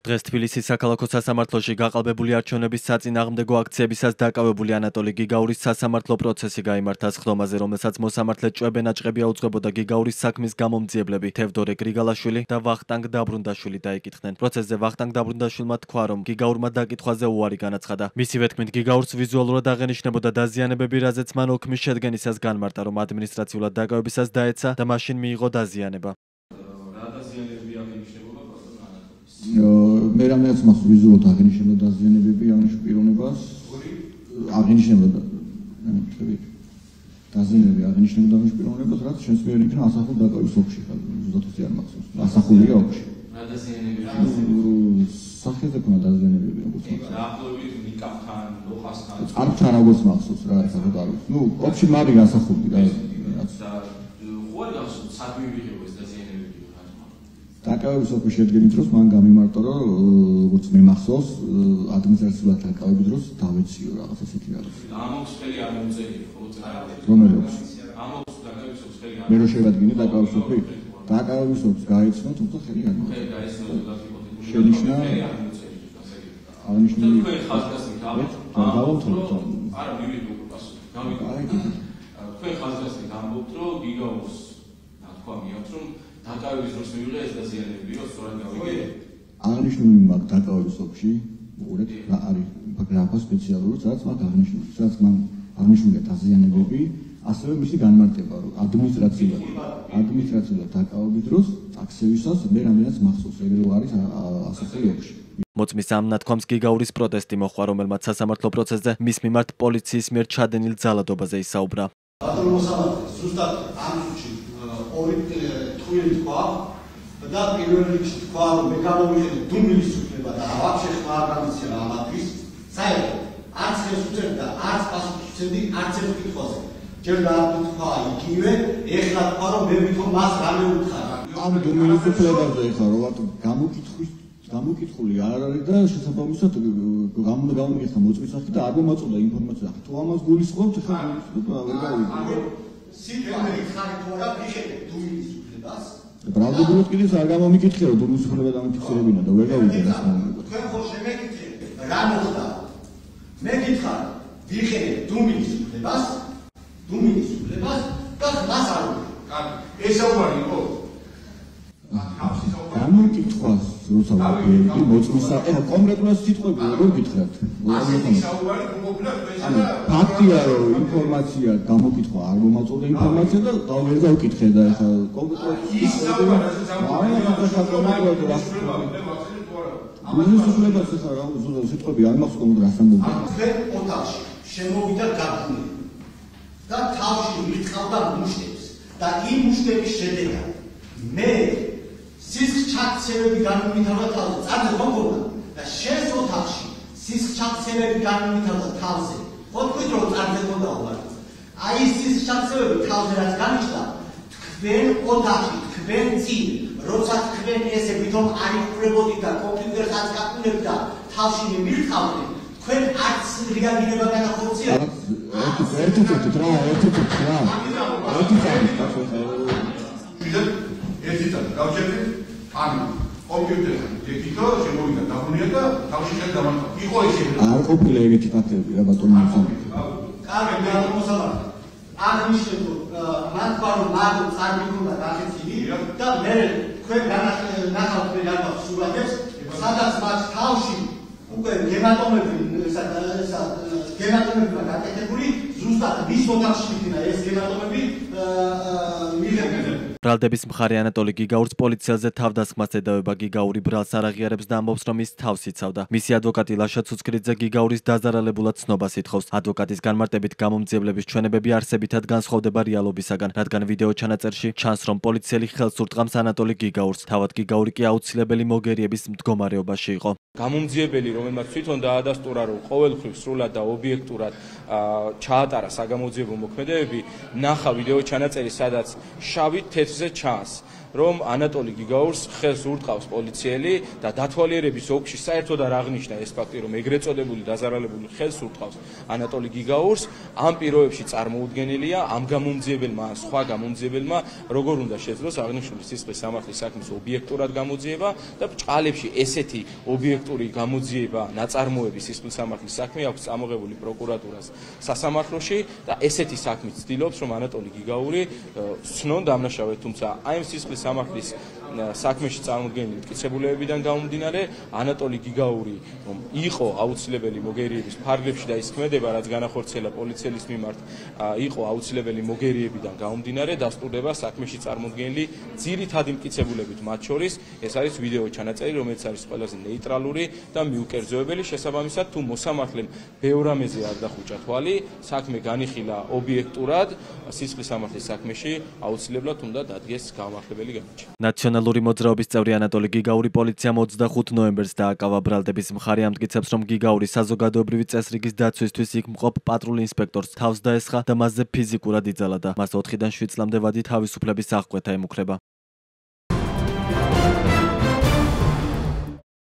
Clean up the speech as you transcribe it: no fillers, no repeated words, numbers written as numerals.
დღეს თბილისის საქალაქო სასამართლოში გაყალბებული არჩევნების საწინააღმდეგო აქციებისას დაკავებული ანატოლი გიგაურის სასამართლო პროცესი გაიმართა სხდომაზე, რომელსაც მოსამართლედ ჭვებენ აჭყები აუწყებოდა გიგაურის საქმის გამომძიებლები თევდორე გრიგალაშვილი და ვახტანგ დაბრუნდაშვილი დაიკითხნენ. პროცესზე ვახტანგ დაბრუნდაშვილმა თქვა, რომ გიგაურმა დაკითხვაზე უარი განაცხადა. მისივე თქმით, გიგაურს ვიზუალურად აღენიშნებოდა დაზიანებები, რაზეც მან ოქმის შედგენისას განმარტა, რომ ადმინისტრაციულად დაკავებისას დაეცა და მაშინ მიიღო დაზიანება. მე რამეც მახსოვს ვიზუალურად აღენიშნებოდა დაზიანებები აღნიშნულ პიროვნებას აღენიშნებოდა დაზიანებები აღენიშნებოდა აღნიშნულ პიროვნებას რაც ჩვენს მიერ იქნა ასახულ დაკავების ოფში ხარ ზუსტად არ მახსოვს ასახულია ოფში რა დაზიანებები სახეზე ქონა დაზიანებები როგორც მახსოვს დაახლოებით ნიკაფთან ლოხასთან არც როგორც მახსოვს რა საერთოდ არ ვიცი ნუ ოფში მარი გასახული რა რაც ხო არ გახსოვს საქმე ვიღებო ეს დაზიანებები დაკავების ოფისში შედგენით დროს მან გამიმარტო რომ როგორც მე მახსოვს ადმინისტრაციულად დაკავების დროს დავეციო რაღაც ასეთი რაღაც. ამოქს ხელი არ მომწერია ხო წერა. რომელი ოფისი? ამოქს დაკავების ოფისი ხელი არ. მე რო შევადგინე დაკავების ოფი დაკავების ოფს გაიცნო თუმცა ხელი არ მომწერია. ხელი გაიცნო და შენიშნა ხელი არ მომწერია ასე. აღნიშნული ხაზგასით დავამთავრეთ. არა მივიდო პასუხი. გამიგე. თქვენ ხაზგასით ამბობთ რომ გიგაურს თქვა მიაქვს რომ დაკავების დროს მივიღე ეს დაზიანებებიო, სწორად გავიგე. აღნიშნული მაქვს დაკავების ოფში, უყურეთ რა არის გრაფა სპეციალური, სადაც მაქვს აღნიშნული, სადაც მან აღნიშნულია დაზიანებები, ასევე მისი განმარტება, რომ ადმინისტრაციულად დაკავების დროს ტაქსევისას მე რამდენიც მახსოვს, ეგრე არის ასახული ოფში. მოწმის ამ ნათქვამს გიგაურის პროტესტი მოჰყვა, რომელმაც სასამართლო პროცესზე მის მიმართ პოლიციის მიერ ჩადენილ ძალადობაზე ისაუბრა. ბატონო მოსამართლე, ზუსტად ამ წუთში ორი თქვილი თქვა და პირველ რიგში თქვა რომ მე გამოვიყენე დუმილის უფლება და ვაფშე ხმა არ გამიცემა ამათვის საერთოდ არც ხელს უწევდი და არც პასუხს უწევდი არც ერთ კითხვაზე ჯერ თქვა იგივე ეხლა თქვა რომ მე ვითომ მას რამე უთხრა ამ დუმილის უფლებაზე ეხლა რომ ვატო გამოკითხული არ არის და შესაბამისად გამომიგეთა მოწმის სახით და არ მომაწოდა ინფორმაცია თუ ამას გულისხმობთ ეხლა ვერ გავიგე სიტყვები ხარ თუ არა ვიხილე დუმილის უფლებას ბრალდებულოთ კიდეც არ გამომიკითხე რომ დუმილის უფლება დამიფიქსირებინა და ვერ გავიგე რა სამომიგო თქვენ ხო შემეკითხე რა მოხდა მე გითხარ ვიხილე დუმილის უფლებას და მას არ ვიყავ ესაუბარი იყო გამოკითხვას როცა ვიგები მოწმის ეხლა კონკრეტულად სიტყვები როგორ გითხრათ ფაქტია რომ ინფორმაცია გამოკითხვა არ მომაწოდა ინფორმაცია და ვერ გავკითხე და ეხლა კონკრეტულად სიტყვები არ მახსოვს კონკრეტულად რას ამბობენ თქვენ ოთახში შემოვიდა გაგუნი და თავში მიყავდა მუშტებს და იმ მუშტების შედეგად მე სისხლჩაქცევები განმითავდა თავზე, წარზე ხო მქონდა და შენს ოთახში სისხლჩაქცევები განმითავდა თავზე. ხო თქვით რომ წარზე მქონდა უარი. აი ეს სისხლჩაქცევები თავზე რაც განიჩნდა, თქვენ ოთახში, თქვენ წინ, როცა თქვენ ესე ვითომ არ იყურებოდი და კომპიუტერს არ გაკუნებდა და თავში მივიყავდი, თქვენ არც რეაგირება განახორციელა. ერთიდან გავჭერდით ანუ კომპიუტერთან გეკითხა შემოვიდა დაბრუნია და თავში ხელ დამარხა იყო ესე არ ყოფილა ეგეთი ფაქტები რა ბატონო მოსამართლე კარგი ბატონო მოსამართლე აღნიშნეთ მან თქვა რომ მაგ წარმოგონდა გახეცილი და მე თქვენ განახავთ მე განახავთ სურათებს სადაც მას თავში უკვე გემატომები გემატომებია გაკეთებული ზუსტად მის ოთახში იქნა ეს გემატომები მიღებული ბრალდების მხარე ანატოლი გიგაურს პოლიციაზე თავდასხმას ედავება გიგაური ბრალს არ აღიარებს და ამბობს რომ ის თავს იცავდა. მისი ადვოკატი ლაშა ცუცქრიძე გიგაურის დაზარალებულად ცნობას ითხოვს. ადვოკატის განმარტებით გამომძიებლების ჩვენებები არსებითად განსხვავდება რეალობისაგან, რადგან ვიდეო ჩანაწერში ჩანს რომ პოლიციელი ხელს ურტყამს ანატოლი გიგაურს. თავად გიგაური კი აუცილებელი მოგერიების მდგომარეობაში იყო. გამომძიებელი რომელმაც თვითონ დაადასტურა რომ ყოველთვის სრულად და ობიექტურად ჩაატარა საგამოძიებო მოქმედებები, ნახა ვიდეო ჩანაწერი სადაც შავი თეთრზე ჩანს რომ ანატოლი გიგაურს ხელს ურტყავს პოლიციელი და დათვალიერების ოლქში საერთოდ არ აღნიშნა ეს ფაქტი, რომ ეგრეთ წოდებული დაზარალებული ხელს ურტყავს ანატოლი გიგაურს. ამ პირობებში წარმოუდგენელია ამ გამომძიებელმა ან სხვა გამომძიებელმა როგორ უნდა შეძლოს აღნიშნული სისხლის სამართლის საქმის ობიექტურად გამოძიება და ბრჭყალებში ესეთი ობიექტური გამოძიება ნაწარმოების სისხლის სამართლის საქმე აქვს წამოღებული პროკურატურას სასამართლოში და ესეთი საქმით ცდილობს, რომ ანატოლი გიგაური ცნონ დამნაშავედ, თუმცა აი ამ სისხლის სამართლის საქმეში წარმოდგენილი მტკიცებულებებიდან გამომდინარე, ანატოლი გიგაური იყო აუცილებელი მოგერიების ფარგლებში და ის ქმედება, რაც განახორციელა პოლიციელის მიმართ, იყო აუცილებელი მოგერიებიდან გამომდინარე, დასტურდება საქმეში წარმოდგენილი ძირითადი მტკიცებულებით, მათ შორის ეს არის ვიდეო ჩანაწერი, რომელიც არის ყველაზე ნეიტრალური და მიუკერძოებელი. შესაბამისად, თუ მოსამართლემ ბევრ რამეზე არ დახუჭა თვალი, საქმე განიხილა ობიექტურად, სისხლის სამართლის საქმეში აუცილებლად უნდა დადგეს გამართლებელი განაჩენი. ნაციონალური მოძრაობის წევრი ანატოლი გიგაური პოლიციამ 25 ნოემბერს დააკავა. ბრალდების მხარე ამტკიცებს, რომ გიგაური საზოგადოებრივი წესრიგის დაცვისთვის იქ მყოფ პატრულ ინსპექტორს თავს დაესხა და მასზე ფიზიკურად იძალა და მას 4-დან 7 წლამდე ვადი თავისუფლების აღკვეთა ემუქრება.